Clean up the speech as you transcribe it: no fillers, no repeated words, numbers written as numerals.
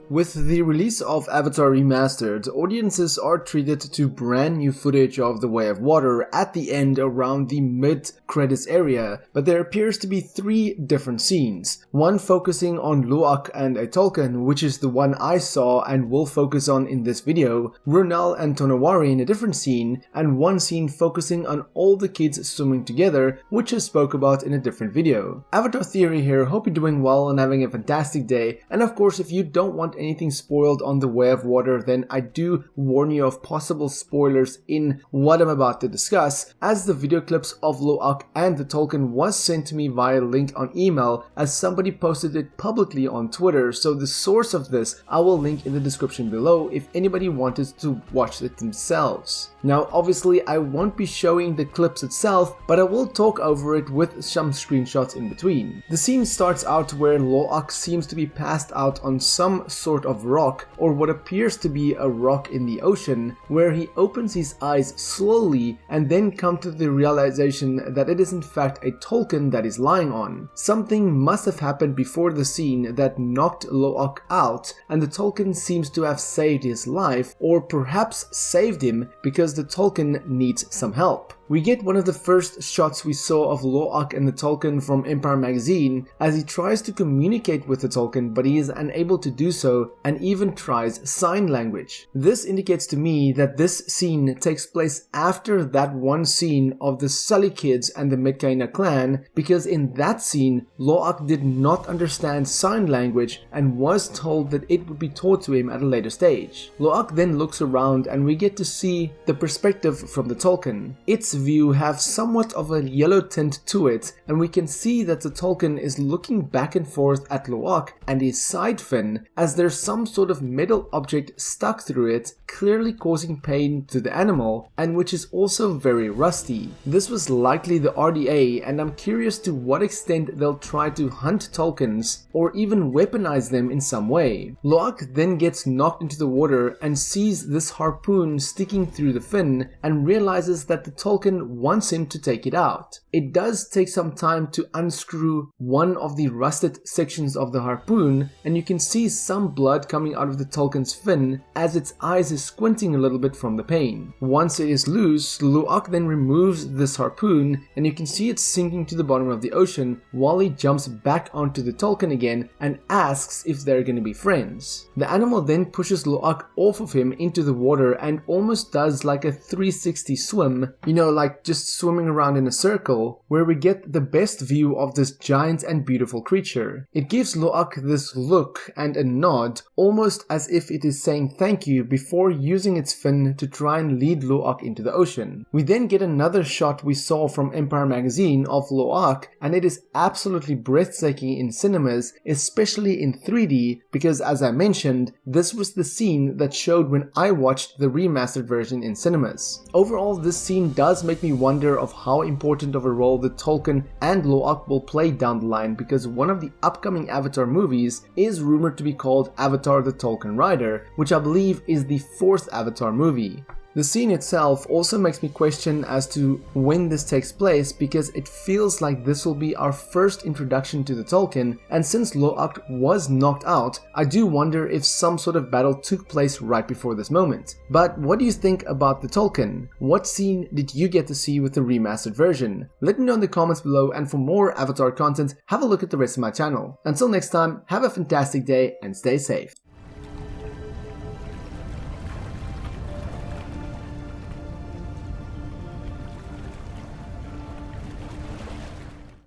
With the release of Avatar Remastered, audiences are treated to brand new footage of the Way of Water at the end around the mid-credits area, but there appears to be 3 different scenes. One focusing on Lo'ak and a Tulkun, which is the one I saw and will focus on in this video, Runal and Tonawari in a different scene, and one scene focusing on all the kids swimming together, which I spoke about in a different video. Avatar Theory here, hope you're doing well and having a fantastic day, and of course if you don't want anything spoiled on the Way of Water, then I do warn you of possible spoilers in what I'm about to discuss, as the video clips of Lo'ak and the Tulkun was sent to me via link on email as somebody posted it publicly on Twitter, so the source of this I will link in the description below if anybody wanted to watch it themselves. Now obviously I won't be showing the clips itself, but I will talk over it with some screenshots in between. The scene starts out where Lo'ak seems to be passed out on some sort of rock, or what appears to be a rock in the ocean, where he opens his eyes slowly and then comes to the realization that it is in fact a Tulkun that is lying on. Something must have happened before the scene that knocked Lo'ak out, and the Tulkun seems to have saved his life, or perhaps saved him because the Tulkun needs some help. We get one of the first shots we saw of Lo'ak and the Tulkun from Empire magazine as he tries to communicate with the Tulkun, but he is unable to do so and even tries sign language. This indicates to me that this scene takes place after that one scene of the Sully kids and the Metkayina clan, because in that scene Lo'ak did not understand sign language and was told that it would be taught to him at a later stage. Lo'ak then looks around and we get to see the perspective from the Tulkun. Its view have somewhat of a yellow tint to it, and we can see that the Tulkun is looking back and forth at Lo'ak and his side fin as there's some sort of metal object stuck through it, clearly causing pain to the animal, and which is also very rusty. This was likely the RDA, and I'm curious to what extent they'll try to hunt Tulkuns or even weaponize them in some way. Lo'ak then gets knocked into the water and sees this harpoon sticking through the fin and realizes that the Tulkun wants him to take it out. It does take some time to unscrew one of the rusted sections of the harpoon, and you can see some blood coming out of the Tulkun's fin as its eyes is squinting a little bit from the pain. Once it is loose, Lo'ak then removes this harpoon and you can see it sinking to the bottom of the ocean while he jumps back onto the Tulkun again and asks if they're going to be friends. The animal then pushes Lo'ak off of him into the water and almost does like a 360 swim, you know, like just swimming around in a circle, where we get the best view of this giant and beautiful creature. It gives Lo'ak this look and a nod, almost as if it is saying thank you before using its fin to try and lead Lo'ak into the ocean. We then get another shot we saw from Empire magazine of Lo'ak, and it is absolutely breathtaking in cinemas, especially in 3D, because as I mentioned, this was the scene that showed when I watched the remastered version in cinemas. Overall, this scene does make me wonder of how important of a role the Tulkun and Lo'ak will play down the line, because one of the upcoming Avatar movies is rumored to be called Avatar the Tulkun Rider, which I believe is the 4th Avatar movie. The scene itself also makes me question as to when this takes place, because it feels like this will be our first introduction to the Tulkun, and since Lo'ak was knocked out, I do wonder if some sort of battle took place right before this moment. But what do you think about the Tulkun? What scene did you get to see with the remastered version? Let me know in the comments below, and for more Avatar content, have a look at the rest of my channel. Until next time, have a fantastic day and stay safe.